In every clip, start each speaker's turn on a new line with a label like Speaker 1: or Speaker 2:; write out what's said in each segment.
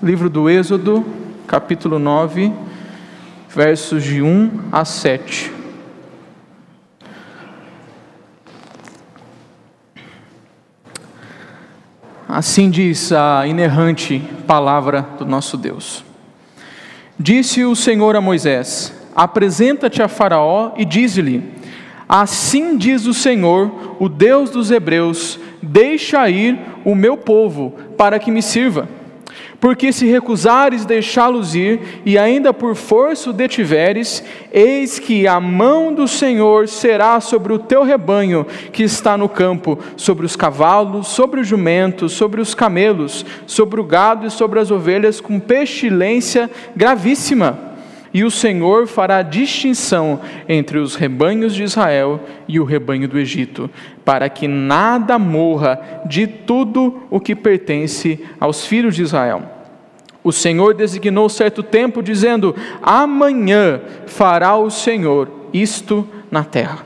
Speaker 1: livro do Êxodo, capítulo 9, versos de 1 a 7. Assim diz a inerrante palavra do nosso Deus. Disse o Senhor a Moisés: apresenta-te a Faraó e dize-lhe: assim diz o Senhor, o Deus dos Hebreus, deixa ir o meu povo, para que me sirva. Porque se recusares deixá-los ir, e ainda por força o detiveres, eis que a mão do Senhor será sobre o teu rebanho que está no campo, sobre os cavalos, sobre os jumentos, sobre os camelos, sobre o gado e sobre as ovelhas, com pestilência gravíssima. E o Senhor fará distinção entre os rebanhos de Israel e o rebanho do Egito, para que nada morra de tudo o que pertence aos filhos de Israel. O Senhor designou certo tempo, dizendo: amanhã fará o Senhor isto na terra.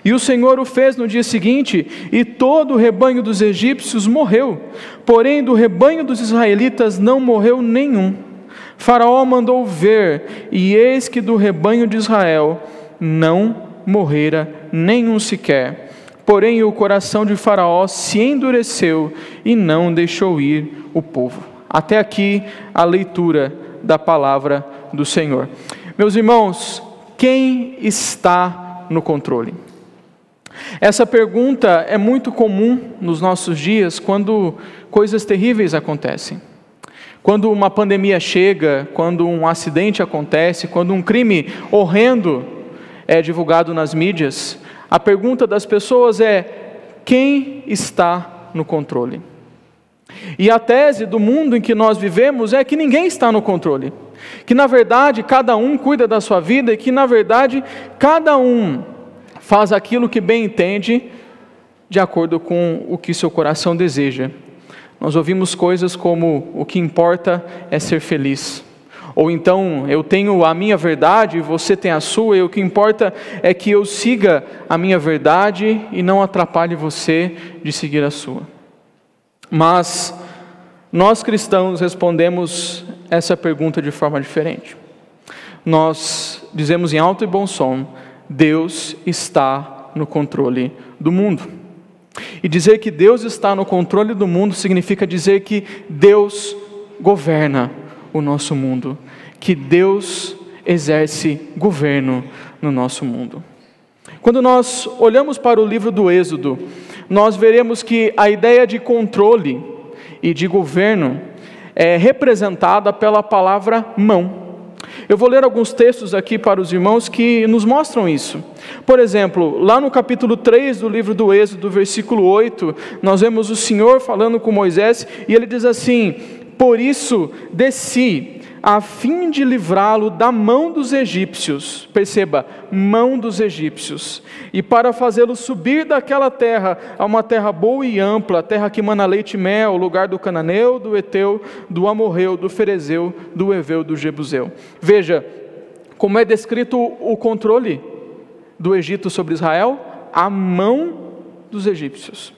Speaker 1: E o Senhor o fez no dia seguinte, e todo o rebanho dos egípcios morreu, porém do rebanho dos israelitas não morreu nenhum. Faraó mandou ver, e eis que do rebanho de Israel não morrera nenhum sequer. Porém o coração de Faraó se endureceu e não deixou ir o povo. Até aqui a leitura da palavra do Senhor. Meus irmãos, quem está no controle? Essa pergunta é muito comum nos nossos dias quando coisas terríveis acontecem. Quando uma pandemia chega, quando um acidente acontece, quando um crime horrendo é divulgado nas mídias, a pergunta das pessoas é: quem está no controle? E a tese do mundo em que nós vivemos é que ninguém está no controle, que na verdade cada um cuida da sua vida e que na verdade cada um faz aquilo que bem entende de acordo com o que seu coração deseja. Nós ouvimos coisas como: o que importa é ser feliz. Ou então: eu tenho a minha verdade e você tem a sua, e o que importa é que eu siga a minha verdade e não atrapalhe você de seguir a sua. Mas nós cristãos respondemos essa pergunta de forma diferente. Nós dizemos em alto e bom som: Deus está no controle do mundo. E dizer que Deus está no controle do mundo significa dizer que Deus governa o nosso mundo, que Deus exerce governo no nosso mundo. Quando nós olhamos para o livro do Êxodo, nós veremos que a ideia de controle e de governo é representada pela palavra mão. Eu vou ler alguns textos aqui para os irmãos que nos mostram isso. Por exemplo, lá no capítulo 3 do livro do Êxodo, versículo 8, nós vemos o Senhor falando com Moisés, e ele diz assim: por isso desci, a fim de livrá-lo da mão dos egípcios. Perceba, mão dos egípcios. E para fazê-lo subir daquela terra, a uma terra boa e ampla, terra que mana leite e mel, lugar do cananeu, do eteu, do amorreu, do ferezeu, do heveu, do jebuseu. Veja como é descrito o controle do Egito sobre Israel: a mão dos egípcios.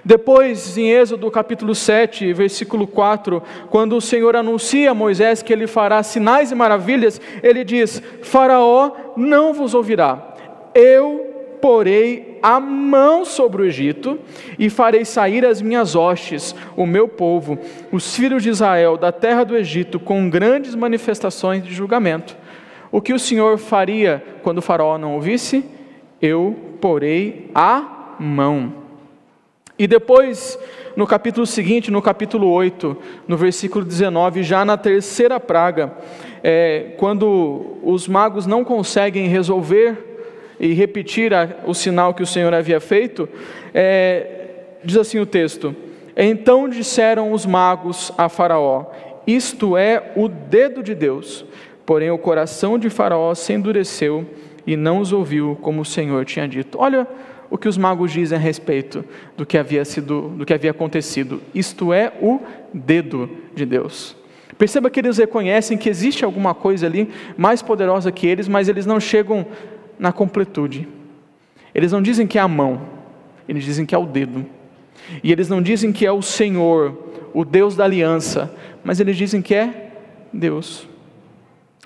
Speaker 1: Depois, em Êxodo capítulo 7, versículo 4, quando o Senhor anuncia a Moisés que ele fará sinais e maravilhas, ele diz: Faraó não vos ouvirá, eu porei a mão sobre o Egito e farei sair as minhas hostes, o meu povo, os filhos de Israel, da terra do Egito, com grandes manifestações de julgamento. O que o Senhor faria quando o Faraó não ouvisse? Eu porei a mão. E depois, no capítulo seguinte, no capítulo 8, no versículo 19, já na terceira praga, quando os magos não conseguem resolver e repetir o sinal que o Senhor havia feito, diz assim o texto: então disseram os magos a Faraó: isto é o dedo de Deus. Porém o coração de Faraó se endureceu e não os ouviu como o Senhor tinha dito. Olha o que os magos dizem a respeito do que havia acontecido. Isto é o dedo de Deus. Perceba que eles reconhecem que existe alguma coisa ali mais poderosa que eles, mas eles não chegam na completude. Eles não dizem que é a mão, eles dizem que é o dedo. E eles não dizem que é o Senhor, o Deus da aliança, mas eles dizem que é Deus.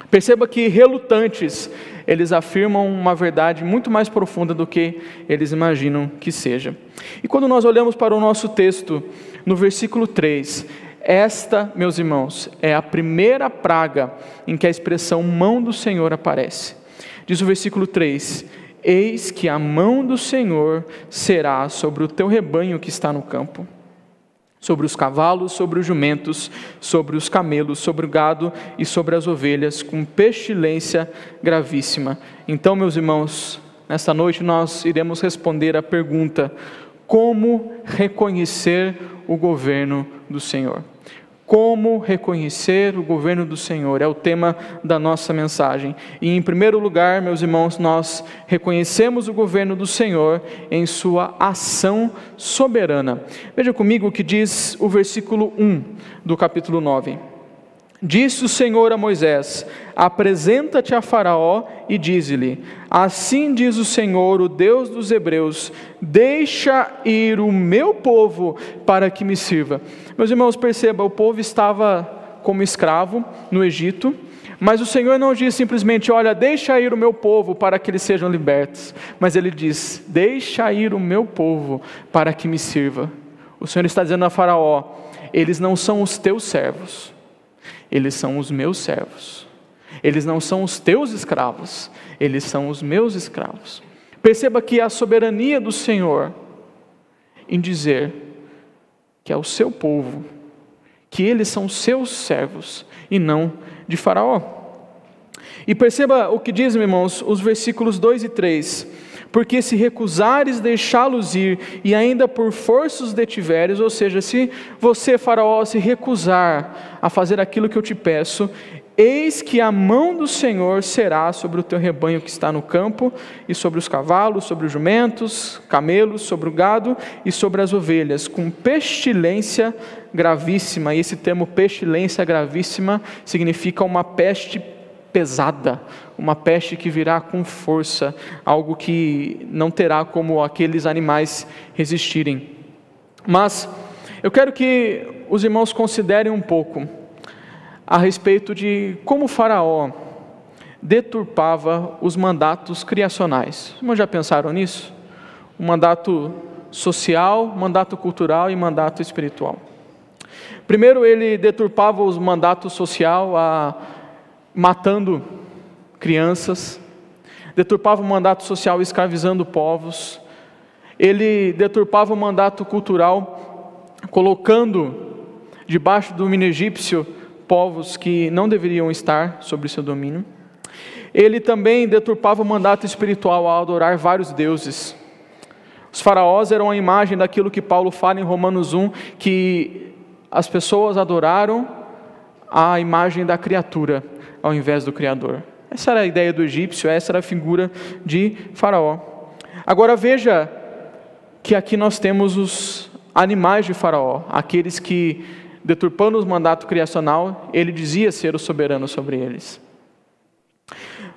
Speaker 1: Perceba que relutantes, eles afirmam uma verdade muito mais profunda do que eles imaginam que seja. E quando nós olhamos para o nosso texto, no versículo 3, esta, meus irmãos, é a primeira praga em que a expressão mão do Senhor aparece. Diz o versículo 3: eis que a mão do Senhor será sobre o teu rebanho que está no campo, sobre os cavalos, sobre os jumentos, sobre os camelos, sobre o gado e sobre as ovelhas, com pestilência gravíssima. Então, meus irmãos, nesta noite nós iremos responder a pergunta: como reconhecer o governo do Senhor? Como reconhecer o governo do Senhor? É o tema da nossa mensagem. E em primeiro lugar, meus irmãos, nós reconhecemos o governo do Senhor em sua ação soberana. Veja comigo o que diz o versículo 1 do capítulo 9. Disse o Senhor a Moisés: apresenta-te a Faraó e dize-lhe: assim diz o Senhor, o Deus dos Hebreus, deixa ir o meu povo para que me sirva. Meus irmãos, perceba, o povo estava como escravo no Egito, mas o Senhor não diz simplesmente: olha, deixa ir o meu povo para que eles sejam libertos, mas Ele diz: deixa ir o meu povo para que me sirva. O Senhor está dizendo a Faraó: eles não são os teus servos, eles são os meus servos. Eles não são os teus escravos, eles são os meus escravos. Perceba que a soberania do Senhor em dizer que é o seu povo, que eles são seus servos e não de Faraó. E perceba o que diz, meus irmãos, os versículos 2 e 3. Porque se recusares deixá-los ir, e ainda por força os detiveres, ou seja, se você, Faraó, se recusar a fazer aquilo que eu te peço, eis que a mão do Senhor será sobre o teu rebanho que está no campo, e sobre os cavalos, sobre os jumentos, camelos, sobre o gado e sobre as ovelhas, com pestilência gravíssima. E esse termo pestilência gravíssima significa uma peste pesada, uma peste que virá com força, algo que não terá como aqueles animais resistirem. Mas eu quero que os irmãos considerem um pouco a respeito de como Faraó deturpava os mandatos criacionais. Os irmãos já pensaram nisso? O mandato social, mandato cultural e mandato espiritual. Primeiro, ele deturpava os mandatos social matando crianças, deturpava o mandato social escravizando povos. Ele deturpava o mandato cultural colocando debaixo do domínio egípcio povos que não deveriam estar sob seu domínio. Ele também deturpava o mandato espiritual ao adorar vários deuses. Os faraós eram a imagem daquilo que Paulo fala em Romanos 1, que as pessoas adoraram a imagem da criatura ao invés do Criador. Essa era a ideia do egípcio, essa era a figura de Faraó. Agora veja que aqui nós temos os animais de Faraó, aqueles que, deturpando o mandato criacional, ele dizia ser o soberano sobre eles.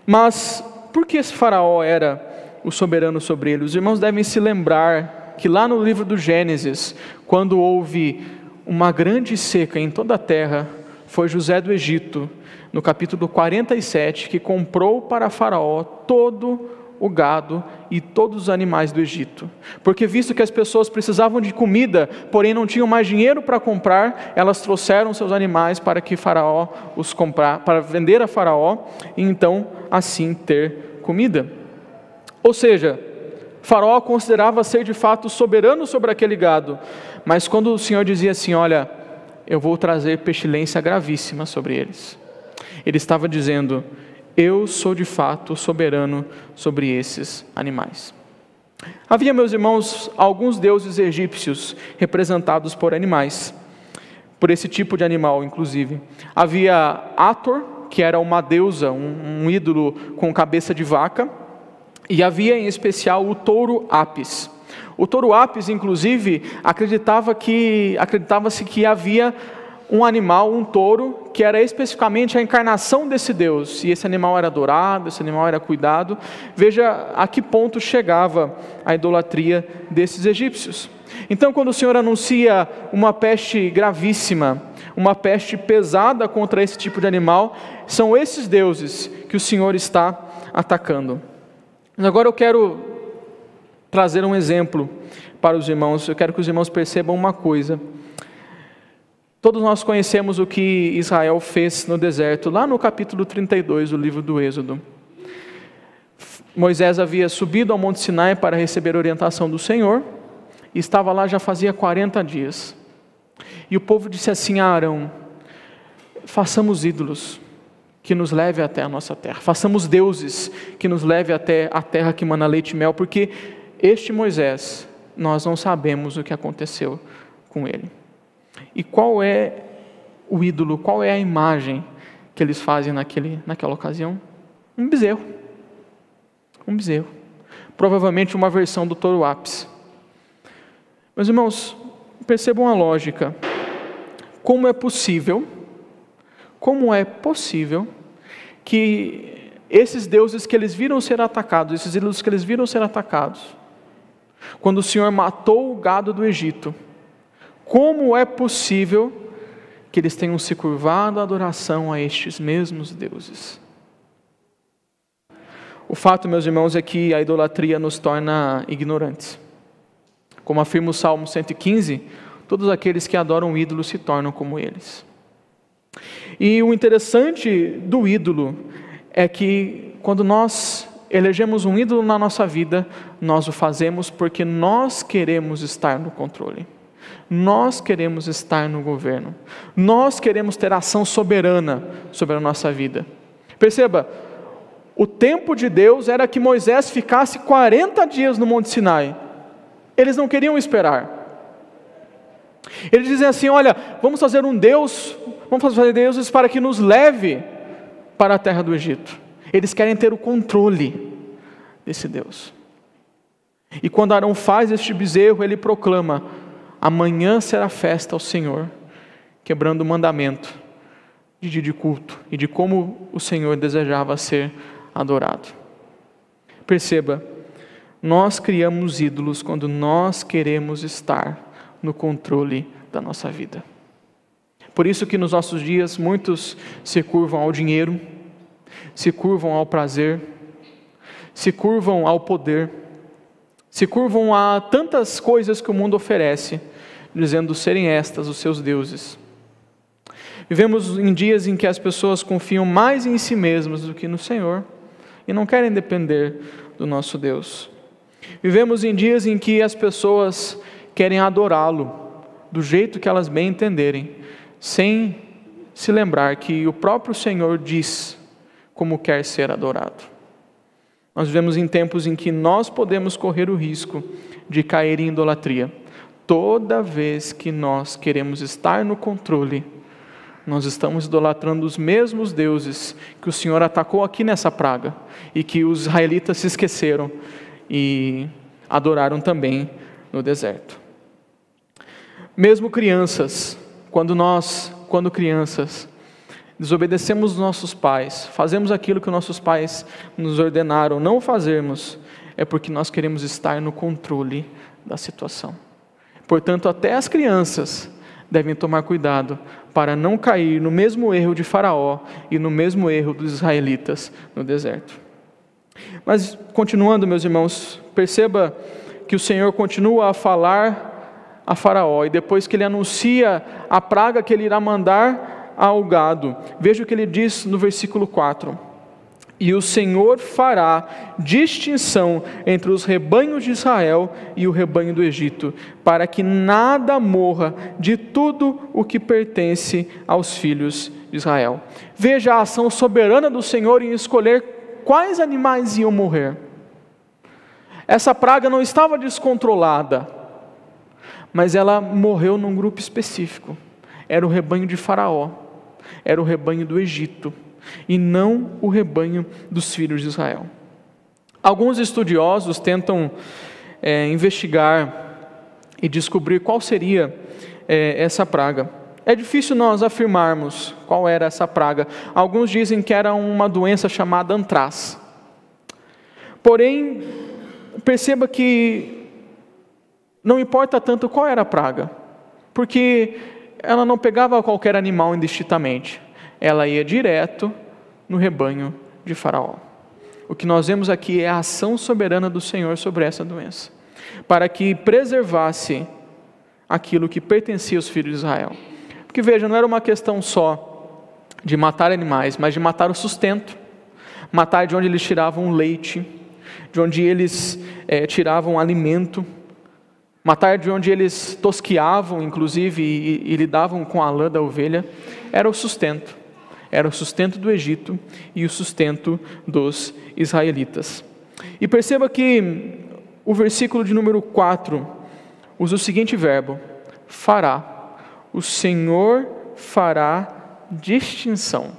Speaker 1: Mas por que esse Faraó era o soberano sobre eles? Os irmãos devem se lembrar que lá no livro do Gênesis, quando houve uma grande seca em toda a terra, foi José do Egito, no capítulo 47, que comprou para Faraó todo o gado e todos os animais do Egito. Porque visto que as pessoas precisavam de comida, porém não tinham mais dinheiro para comprar, elas trouxeram seus animais para que Faraó os comprar, para vender a Faraó, e então assim ter comida. Ou seja, Faraó considerava ser de fato soberano sobre aquele gado, mas quando o Senhor dizia assim: olha, eu vou trazer pestilência gravíssima sobre eles, ele estava dizendo: eu sou de fato soberano sobre esses animais. Havia, meus irmãos, alguns deuses egípcios representados por animais, por esse tipo de animal inclusive. Havia Hathor, que era uma deusa, um ídolo com cabeça de vaca, e havia em especial o touro Apis. O touro Apis, inclusive, acreditava-se que havia um animal, um touro, que era especificamente a encarnação desse Deus, e esse animal era adorado, esse animal era cuidado. Veja a que ponto chegava a idolatria desses egípcios. Então, quando o Senhor anuncia uma peste gravíssima, uma peste pesada contra esse tipo de animal, são esses deuses que o Senhor está atacando. Mas agora eu quero trazer um exemplo para os irmãos. Eu quero que os irmãos percebam uma coisa. Todos nós conhecemos o que Israel fez no deserto, lá no capítulo 32 do livro do Êxodo. Moisés havia subido ao Monte Sinai para receber orientação do Senhor, e estava lá já fazia 40 dias. E o povo disse assim a Arão: façamos ídolos que nos leve até a nossa terra, façamos deuses que nos leve até a terra que mana leite e mel, porque este Moisés, nós não sabemos o que aconteceu com ele. E qual é o ídolo, qual é a imagem que eles fazem naquela ocasião? Um bezerro. Um bezerro. Provavelmente uma versão do touro ápice. Meus irmãos, percebam a lógica. Como é possível que esses deuses que eles viram ser atacados, esses ídolos que eles viram ser atacados, quando o Senhor matou o gado do Egito, como é possível que eles tenham se curvado à adoração a estes mesmos deuses? O fato, meus irmãos, é que a idolatria nos torna ignorantes. Como afirma o Salmo 115, todos aqueles que adoram o ídolo se tornam como eles. E o interessante do ídolo é que quando nós elegemos um ídolo na nossa vida, nós o fazemos porque nós queremos estar no controle. Nós queremos estar no governo. Nós queremos ter ação soberana sobre a nossa vida. Perceba, o tempo de Deus era que Moisés ficasse 40 dias no Monte Sinai. Eles não queriam esperar. Eles dizem assim: olha, vamos fazer um Deus, vamos fazer deuses para que nos leve para a terra do Egito. Eles querem ter o controle desse Deus. E quando Arão faz este bezerro, ele proclama: amanhã será festa ao Senhor, quebrando o mandamento de dia de culto e de como o Senhor desejava ser adorado. Perceba, nós criamos ídolos quando nós queremos estar no controle da nossa vida. Por isso que nos nossos dias muitos se curvam ao dinheiro, se curvam ao prazer, se curvam ao poder, se curvam a tantas coisas que o mundo oferece, dizendo serem estas os seus deuses. Vivemos em dias em que as pessoas confiam mais em si mesmas do que no Senhor e não querem depender do nosso Deus. Vivemos em dias em que as pessoas querem adorá-lo do jeito que elas bem entenderem, sem se lembrar que o próprio Senhor diz como quer ser adorado. Nós vivemos em tempos em que nós podemos correr o risco de cair em idolatria. Toda vez que nós queremos estar no controle, nós estamos idolatrando os mesmos deuses que o Senhor atacou aqui nessa praga e que os israelitas se esqueceram e adoraram também no deserto. Mesmo crianças, quando crianças, desobedecemos os nossos pais, fazemos aquilo que nossos pais nos ordenaram não fazermos, é porque nós queremos estar no controle da situação. Portanto, até as crianças devem tomar cuidado para não cair no mesmo erro de Faraó e no mesmo erro dos israelitas no deserto. Mas, continuando, meus irmãos, perceba que o Senhor continua a falar a Faraó, e depois que ele anuncia a praga que ele irá mandar ao gado, veja o que ele diz no versículo 4: e o Senhor fará distinção entre os rebanhos de Israel e o rebanho do Egito, para que nada morra de tudo o que pertence aos filhos de Israel. Veja a ação soberana do Senhor em escolher quais animais iam morrer. Essa praga não estava descontrolada, mas ela morreu num grupo específico. Era o rebanho de Faraó, era o rebanho do Egito, e não o rebanho dos filhos de Israel. Alguns estudiosos tentam investigar e descobrir qual seria essa praga. é difícil nós afirmarmos qual era essa praga. Alguns dizem que era uma doença chamada antraz. Porém, perceba que não importa tanto qual era a praga, porque ela não pegava qualquer animal indistintamente, ela ia direto no rebanho de Faraó. O que nós vemos aqui é a ação soberana do Senhor sobre essa doença, para que preservasse aquilo que pertencia aos filhos de Israel. Porque veja, não era uma questão só de matar animais, mas de matar o sustento, matar de onde eles tiravam leite, de onde eles tiravam alimento, matar de onde eles tosquiavam, inclusive, e lidavam com a lã da ovelha. Era o sustento do Egito e o sustento dos israelitas. E perceba que o versículo de número 4 usa o seguinte verbo: fará. O Senhor fará distinção.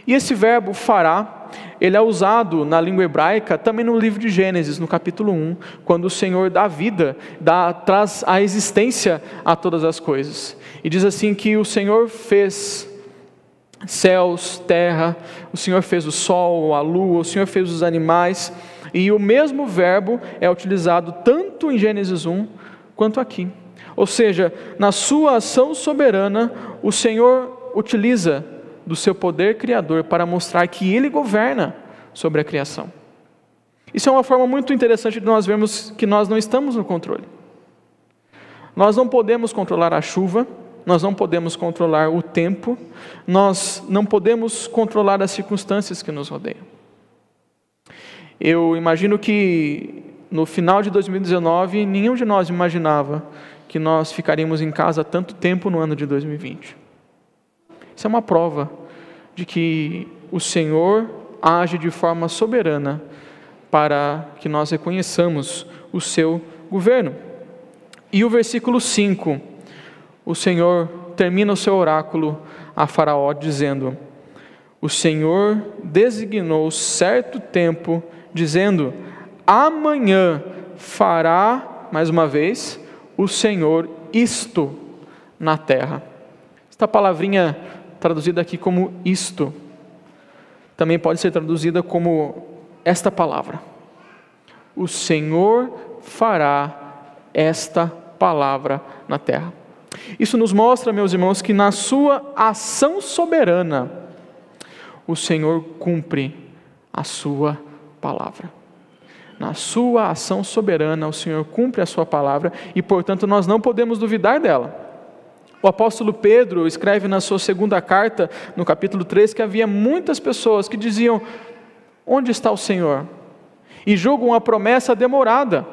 Speaker 1: E esse verbo fará, ele é usado na língua hebraica também no livro de Gênesis, no capítulo 1, quando o Senhor dá vida, traz a existência a todas as coisas. E diz assim que o Senhor fez céus, terra, o Senhor fez o sol, a lua, o Senhor fez os animais, e o mesmo verbo é utilizado tanto em Gênesis 1 quanto aqui. Ou seja, na sua ação soberana, o Senhor utiliza do seu poder criador para mostrar que Ele governa sobre a criação. Isso é uma forma muito interessante de nós vermos que nós não estamos no controle. Nós não podemos controlar a chuva, nós não podemos controlar o tempo, nós não podemos controlar as circunstâncias que nos rodeiam. Eu imagino que no final de 2019, nenhum de nós imaginava que nós ficaríamos em casa tanto tempo no ano de 2020. Isso é uma prova de que o Senhor age de forma soberana para que nós reconheçamos o seu governo. E o versículo 5, o Senhor termina o seu oráculo a Faraó dizendo: o Senhor designou certo tempo, dizendo: amanhã fará, mais uma vez, o Senhor isto na terra. Esta palavrinha traduzida aqui como isto, também pode ser traduzida como esta palavra. O Senhor fará esta palavra na terra. Isso nos mostra, meus irmãos, que na sua ação soberana, o Senhor cumpre a sua palavra. Na sua ação soberana, o Senhor cumpre a sua palavra e, portanto, nós não podemos duvidar dela. O apóstolo Pedro escreve na sua segunda carta, no capítulo 3, que havia muitas pessoas que diziam: onde está o Senhor? E julgam a promessa demorada.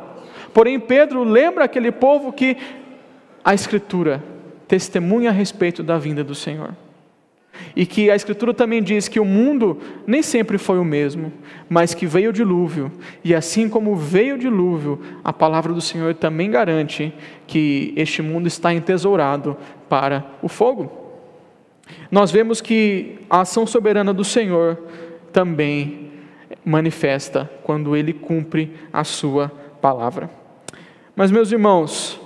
Speaker 1: Porém, Pedro lembra aquele povo que a Escritura testemunha a respeito da vinda do Senhor. E que a Escritura também diz que o mundo nem sempre foi o mesmo, mas que veio o dilúvio, e assim como veio o dilúvio, a palavra do Senhor também garante que este mundo está entesourado para o fogo. Nós vemos que a ação soberana do Senhor também manifesta quando Ele cumpre a sua palavra. Mas, meus irmãos,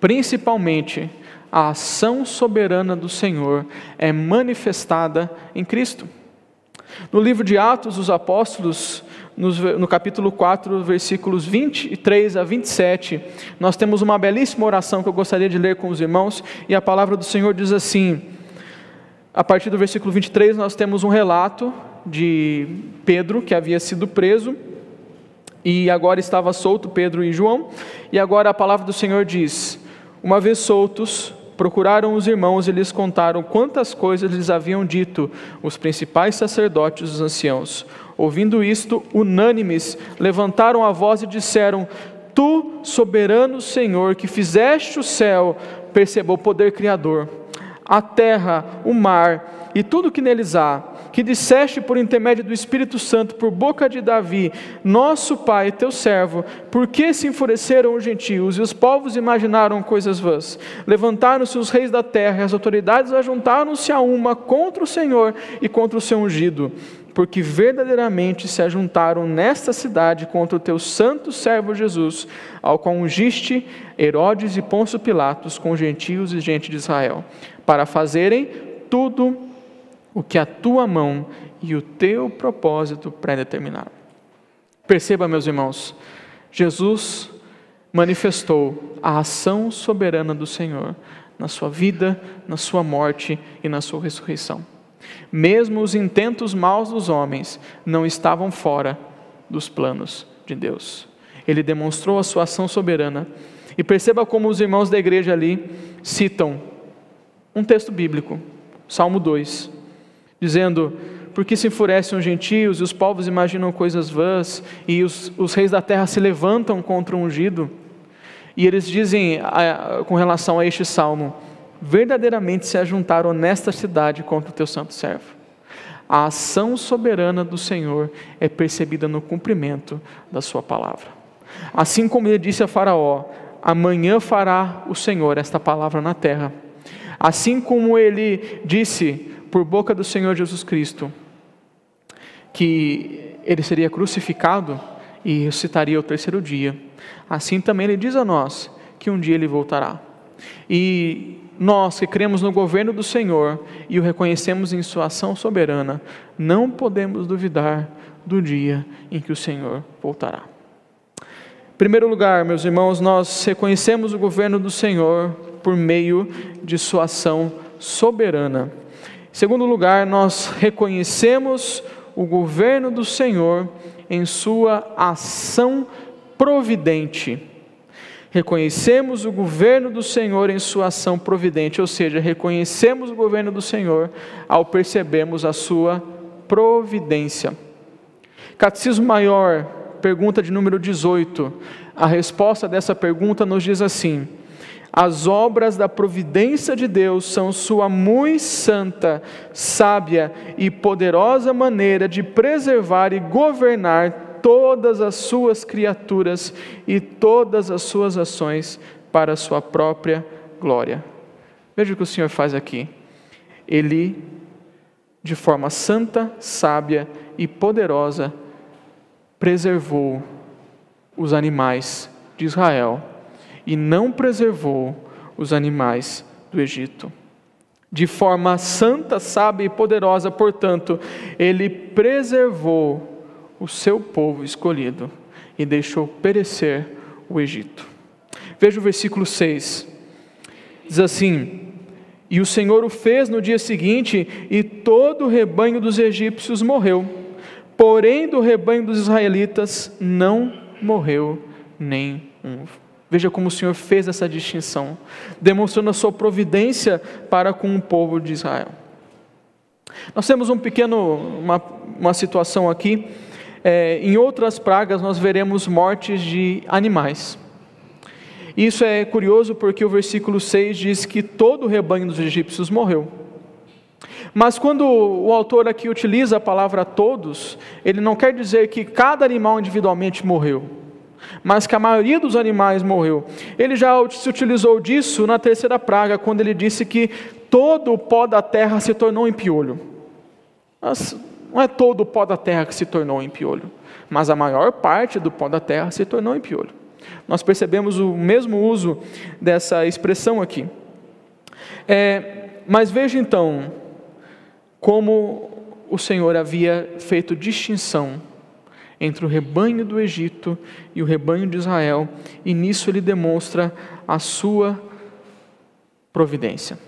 Speaker 1: principalmente, a ação soberana do Senhor é manifestada em Cristo. No livro de Atos dos Apóstolos, no capítulo 4, versículos 23 a 27, nós temos uma belíssima oração que eu gostaria de ler com os irmãos, e a palavra do Senhor diz assim, a partir do versículo 23, nós temos um relato de Pedro, que havia sido preso, e agora estava solto, Pedro e João, e agora a palavra do Senhor diz: uma vez soltos, procuraram os irmãos e lhes contaram quantas coisas lhes haviam dito os principais sacerdotes e os anciãos. Ouvindo isto, unânimes, levantaram a voz e disseram: Tu, soberano Senhor, que fizeste o céu, perceba o poder criador, a terra, o mar e tudo que neles há, que disseste por intermédio do Espírito Santo, por boca de Davi, nosso pai, teu servo, por que se enfureceram os gentios e os povos imaginaram coisas vãs? Levantaram-se os reis da terra e as autoridades ajuntaram-se a uma contra o Senhor e contra o seu ungido. porque verdadeiramente se ajuntaram nesta cidade contra o teu santo servo Jesus, ao qual ungiste Herodes e Pôncio Pilatos com gentios e gente de Israel, para fazerem tudo o que a tua mão e o teu propósito predeterminaram. Perceba, meus irmãos, Jesus manifestou a ação soberana do Senhor na sua vida, na sua morte e na sua ressurreição. Mesmo os intentos maus dos homens não estavam fora dos planos de Deus. Ele demonstrou a sua ação soberana. E perceba como os irmãos da igreja ali citam um texto bíblico, Salmo 2, dizendo: porque se enfurecem os gentios e os povos imaginam coisas vãs, e os reis da terra se levantam contra o ungido. E eles dizem com relação a este salmo: verdadeiramente se ajuntaram nesta cidade contra o teu santo servo. A ação soberana do Senhor é percebida no cumprimento da sua palavra. Assim como ele disse a Faraó: amanhã fará o Senhor esta palavra na terra. Assim como ele disse por boca do Senhor Jesus Cristo que ele seria crucificado e ressuscitaria ao terceiro dia, assim também ele diz a nós que um dia ele voltará. E nós que cremos no governo do Senhor e o reconhecemos em sua ação soberana, não podemos duvidar do dia em que o Senhor voltará. Em primeiro lugar, meus irmãos, nós reconhecemos o governo do Senhor por meio de sua ação soberana. Em segundo lugar, nós reconhecemos o governo do Senhor em sua ação providente. Reconhecemos o governo do Senhor em sua ação providente, ou seja, reconhecemos o governo do Senhor ao percebermos a sua providência. Catecismo Maior, pergunta de número 18. A resposta dessa pergunta nos diz assim: as obras da providência de Deus são sua muito santa, sábia e poderosa maneira de preservar e governar todas as suas criaturas e todas as suas ações para a sua própria glória. Veja o que o Senhor faz aqui. Ele, de forma santa, sábia e poderosa, preservou os animais de Israel e não preservou os animais do Egito. De forma santa, sábia e poderosa, portanto, ele preservou o seu povo escolhido e deixou perecer o Egito. Veja o versículo 6. Diz assim: e o Senhor o fez no dia seguinte, e todo o rebanho dos egípcios morreu, porém do rebanho dos israelitas não morreu nem um. Veja como o Senhor fez essa distinção, demonstrando a sua providência para com o povo de Israel. Nós temos uma situação aqui. Em outras pragas nós veremos mortes de animais. Isso é curioso porque o versículo 6 diz que todo o rebanho dos egípcios morreu. Mas quando o autor aqui utiliza a palavra todos, ele não quer dizer que cada animal individualmente morreu, mas que a maioria dos animais morreu. Ele já se utilizou disso na terceira praga, quando ele disse que todo o pó da terra se tornou em piolho. Mas não é todo o pó da terra que se tornou em piolho, mas a maior parte do pó da terra se tornou em piolho. Nós percebemos o mesmo uso dessa expressão aqui. Mas veja então como o Senhor havia feito distinção entre o rebanho do Egito e o rebanho de Israel, e nisso ele demonstra a sua providência.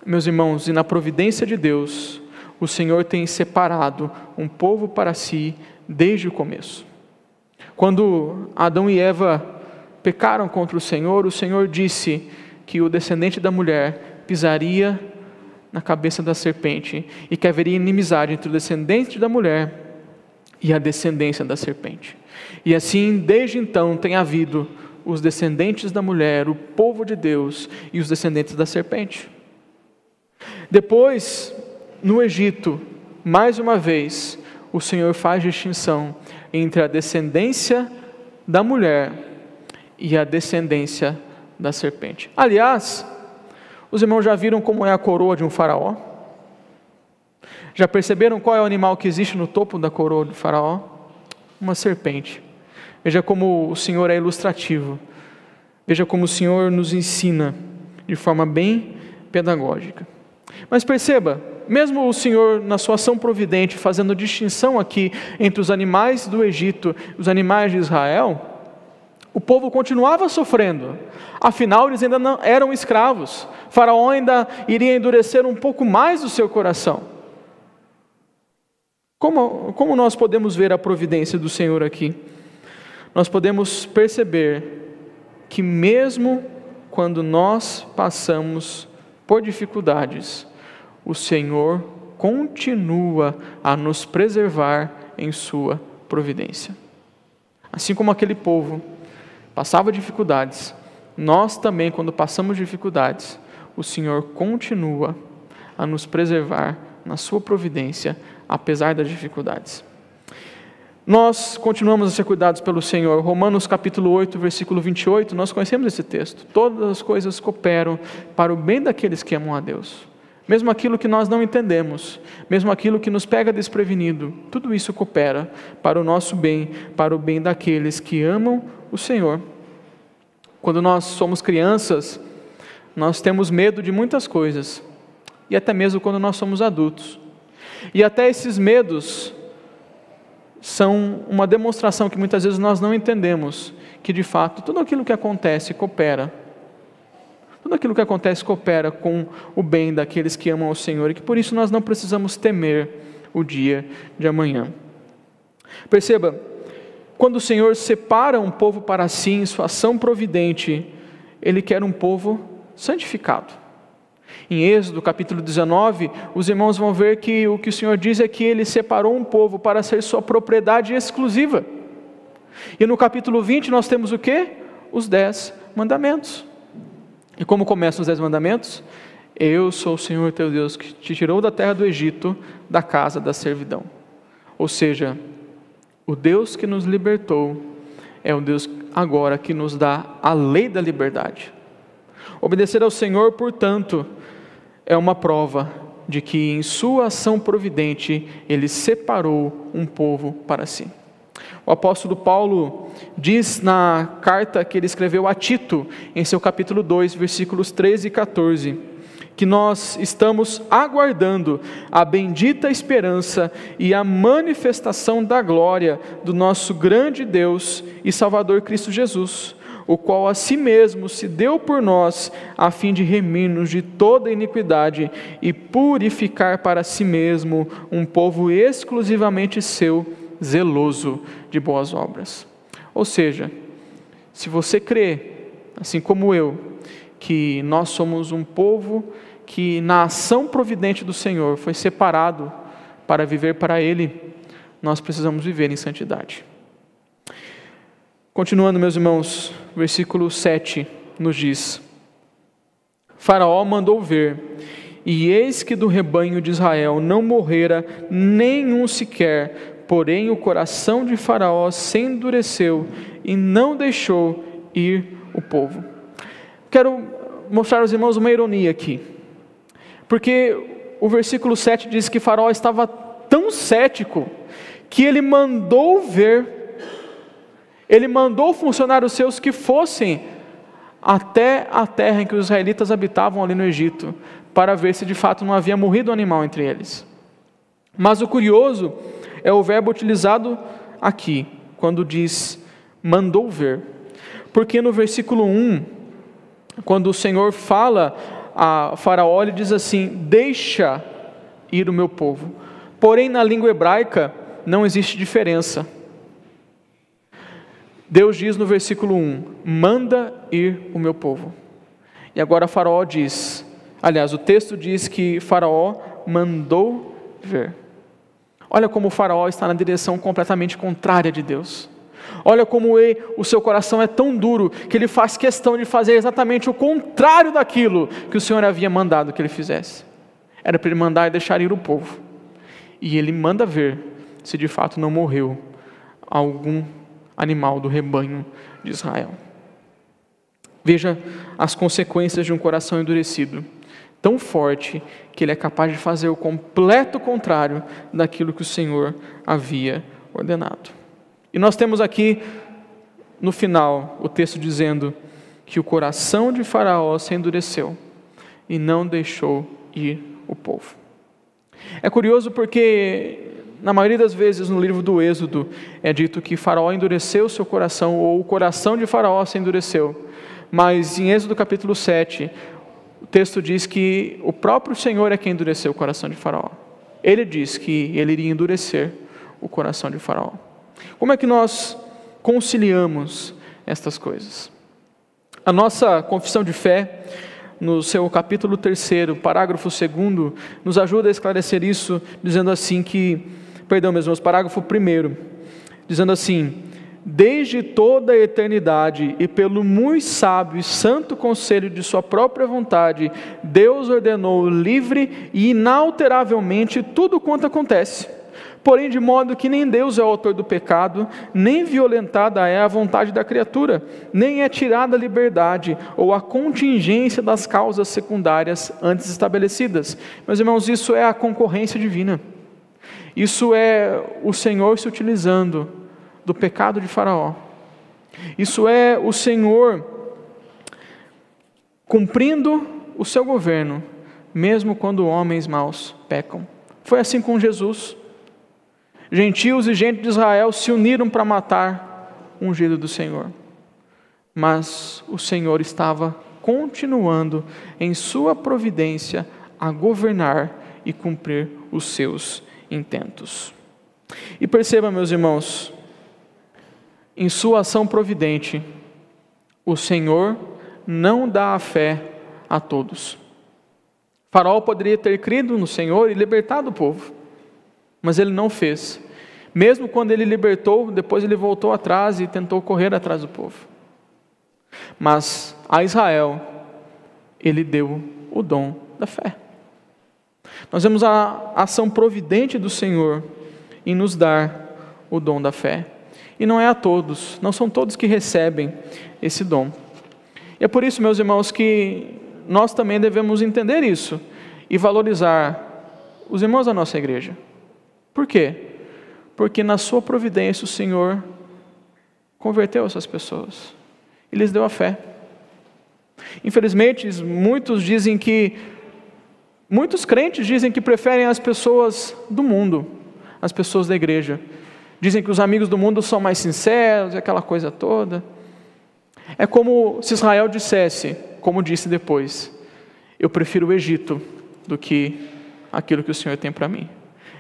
Speaker 1: Meus irmãos, e na providência de Deus, o Senhor tem separado um povo para si desde o começo. Quando Adão e Eva pecaram contra o Senhor disse que o descendente da mulher pisaria na cabeça da serpente e que haveria inimizade entre o descendente da mulher e a descendência da serpente. E assim, desde então, tem havido os descendentes da mulher, o povo de Deus e os descendentes da serpente. Depois, no Egito, mais uma vez, o Senhor faz distinção entre a descendência da mulher e a descendência da serpente. Aliás, os irmãos já viram como é a coroa de um faraó? Já perceberam qual é o animal que existe no topo da coroa do faraó? Uma serpente. Veja como o Senhor é ilustrativo. Veja como o Senhor nos ensina de forma bem pedagógica. Mas perceba, mesmo o Senhor na sua ação providente, fazendo distinção aqui entre os animais do Egito e os animais de Israel, o povo continuava sofrendo. Afinal, eles ainda não eram escravos. Faraó ainda iria endurecer um pouco mais o seu coração. Como nós podemos ver a providência do Senhor aqui? Nós podemos perceber que mesmo quando nós passamos por dificuldades, o Senhor continua a nos preservar em sua providência. Assim como aquele povo passava dificuldades, nós também, quando passamos dificuldades, o Senhor continua a nos preservar na sua providência, apesar das dificuldades. Nós continuamos a ser cuidados pelo Senhor. Romanos capítulo 8, versículo 28, nós conhecemos esse texto. Todas as coisas cooperam para o bem daqueles que amam a Deus. Mesmo aquilo que nós não entendemos, mesmo aquilo que nos pega desprevenido, tudo isso coopera para o nosso bem, para o bem daqueles que amam o Senhor. Quando nós somos crianças, nós temos medo de muitas coisas, e até mesmo quando nós somos adultos. E até esses medos são uma demonstração que muitas vezes nós não entendemos, que de fato tudo aquilo que acontece coopera. Tudo aquilo que acontece coopera com o bem daqueles que amam ao Senhor, e que por isso nós não precisamos temer o dia de amanhã. Perceba, quando o Senhor separa um povo para si em sua ação providente, Ele quer um povo santificado. Em Êxodo capítulo 19, os irmãos vão ver que o Senhor diz é que Ele separou um povo para ser sua propriedade exclusiva. E no capítulo 20 nós temos o quê? Os 10 mandamentos. E como começam os 10 mandamentos? Eu sou o Senhor teu Deus que te tirou da terra do Egito, da casa da servidão. Ou seja, o Deus que nos libertou é o Deus agora que nos dá a lei da liberdade. Obedecer ao Senhor, portanto, é uma prova de que em sua ação providente Ele separou um povo para si. O apóstolo Paulo diz na carta que ele escreveu a Tito, em seu capítulo 2, versículos 13 e 14, que nós estamos aguardando a bendita esperança e a manifestação da glória do nosso grande Deus e Salvador Cristo Jesus, o qual a si mesmo se deu por nós, a fim de remir-nos de toda iniquidade e purificar para si mesmo um povo exclusivamente seu, zeloso de boas obras. Ou seja, se você crê, assim como eu, que nós somos um povo que na ação providente do Senhor foi separado para viver para Ele, nós precisamos viver em santidade. Continuando, meus irmãos, versículo 7 nos diz: Faraó mandou ver, e eis que do rebanho de Israel não morrera nenhum sequer, porém o coração de Faraó se endureceu e não deixou ir o povo. Quero mostrar aos irmãos uma ironia aqui, porque o versículo 7 diz que Faraó estava tão cético que ele mandou funcionários seus que fossem até a terra em que os israelitas habitavam ali no Egito, para ver se de fato não havia morrido um animal entre eles. Mas o curioso é o verbo utilizado aqui, quando diz mandou ver, porque no versículo 1, quando o Senhor fala a Faraó, ele diz assim: deixa ir o meu povo. Porém, na língua hebraica não existe diferença. Deus diz no versículo 1, manda ir o meu povo. E agora Faraó diz, aliás, o texto diz que Faraó mandou ver. Olha como o Faraó está na direção completamente contrária de Deus. Olha como o seu coração é tão duro, que ele faz questão de fazer exatamente o contrário daquilo que o Senhor havia mandado que ele fizesse. Era para ele mandar e deixar ir o povo. E ele manda ver se de fato não morreu algum animal do rebanho de Israel. Veja as consequências de um coração endurecido. tão forte que ele é capaz de fazer o completo contrário daquilo que o Senhor havia ordenado. E nós temos aqui, no final, o texto dizendo que o coração de Faraó se endureceu e não deixou ir o povo. É curioso porque, na maioria das vezes, no livro do Êxodo, é dito que Faraó endureceu o seu coração, ou o coração de Faraó se endureceu. Mas em Êxodo capítulo 7, o texto diz que o próprio Senhor é quem endureceu o coração de Faraó. Ele diz que ele iria endurecer o coração de Faraó. Como é que nós conciliamos estas coisas? A nossa confissão de fé, no seu capítulo 3, parágrafo 2, nos ajuda a esclarecer isso, dizendo assim parágrafo 1, dizendo assim: desde toda a eternidade e pelo muito sábio e santo conselho de sua própria vontade, Deus ordenou livre e inalteravelmente tudo quanto acontece. Porém, de modo que nem Deus é o autor do pecado, nem violentada é a vontade da criatura, nem é tirada a liberdade ou a contingência das causas secundárias antes estabelecidas. Meus irmãos, isso é a concorrência divina. Isso é o Senhor se utilizando do pecado de Faraó. Isso é o Senhor cumprindo o seu governo, mesmo quando homens maus pecam. Foi assim com Jesus. Gentios e gente de Israel se uniram para matar o ungido do Senhor. Mas o Senhor estava continuando em sua providência a governar e cumprir os seus intentos. E perceba, meus irmãos, em sua ação providente, o Senhor não dá a fé a todos. Faraó poderia ter crido no Senhor e libertado o povo, mas ele não fez. Mesmo quando ele libertou, depois ele voltou atrás e tentou correr atrás do povo. Mas a Israel, ele deu o dom da fé. Nós vemos a ação providente do Senhor em nos dar o dom da fé. E não é a todos, não são todos que recebem esse dom. E é por isso, meus irmãos, que nós também devemos entender isso e valorizar os irmãos da nossa igreja. Por quê? Porque na sua providência o Senhor converteu essas pessoas e lhes deu a fé. Infelizmente, muitos crentes dizem que preferem as pessoas do mundo, as pessoas da igreja. Dizem que os amigos do mundo são mais sinceros, aquela coisa toda. É como se Israel dissesse, como disse depois: eu prefiro o Egito do que aquilo que o Senhor tem para mim.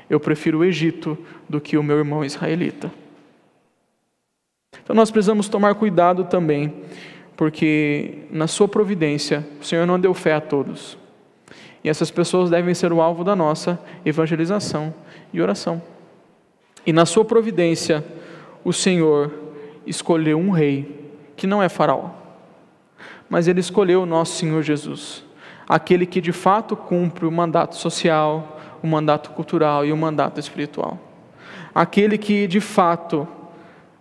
Speaker 1: Eu prefiro o Egito do que o meu irmão israelita. Então nós precisamos tomar cuidado também, porque na sua providência o Senhor não deu fé a todos. E essas pessoas devem ser o alvo da nossa evangelização e oração. E na sua providência, o Senhor escolheu um rei, que não é Faraó, mas ele escolheu o nosso Senhor Jesus, aquele que de fato cumpre o mandato social, o mandato cultural e o mandato espiritual. Aquele que de fato,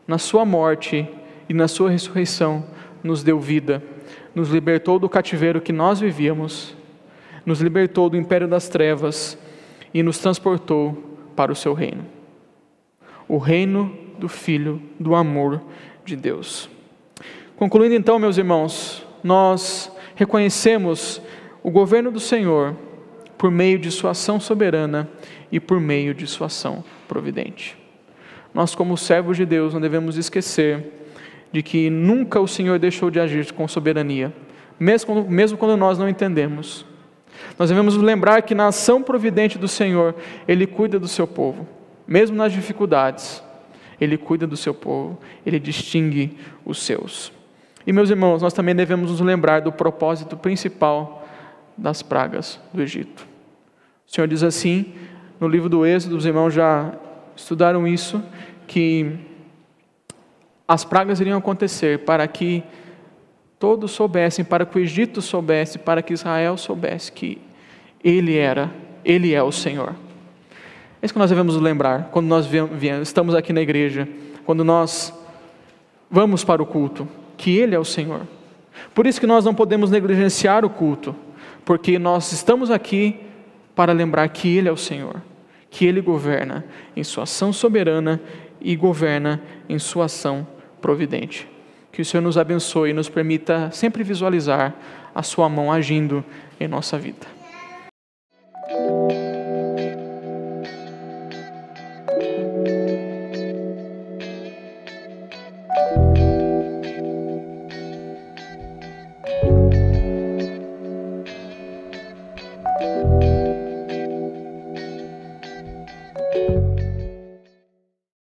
Speaker 1: na sua morte e na sua ressurreição, nos deu vida, nos libertou do cativeiro que nós vivíamos, nos libertou do império das trevas e nos transportou para o seu reino. O reino do Filho, do amor de Deus. Concluindo então, meus irmãos, nós reconhecemos o governo do Senhor por meio de sua ação soberana e por meio de sua ação providente. Nós, como servos de Deus, não devemos esquecer de que nunca o Senhor deixou de agir com soberania, mesmo quando nós não entendemos. Nós devemos lembrar que na ação providente do Senhor, Ele cuida do seu povo, mesmo nas dificuldades. Ele cuida do seu povo, Ele distingue os seus. E, meus irmãos, nós também devemos nos lembrar do propósito principal das pragas do Egito. O Senhor diz assim, no livro do Êxodo, os irmãos já estudaram isso, que as pragas iriam acontecer para que todos soubessem, para que o Egito soubesse, para que Israel soubesse que Ele é o Senhor. É isso que nós devemos nos lembrar quando nós estamos aqui na igreja, quando nós vamos para o culto, que Ele é o Senhor. Por isso que nós não podemos negligenciar o culto, porque nós estamos aqui para lembrar que Ele é o Senhor, que Ele governa em sua ação soberana e governa em sua ação providente. Que o Senhor nos abençoe e nos permita sempre visualizar a sua mão agindo em nossa vida.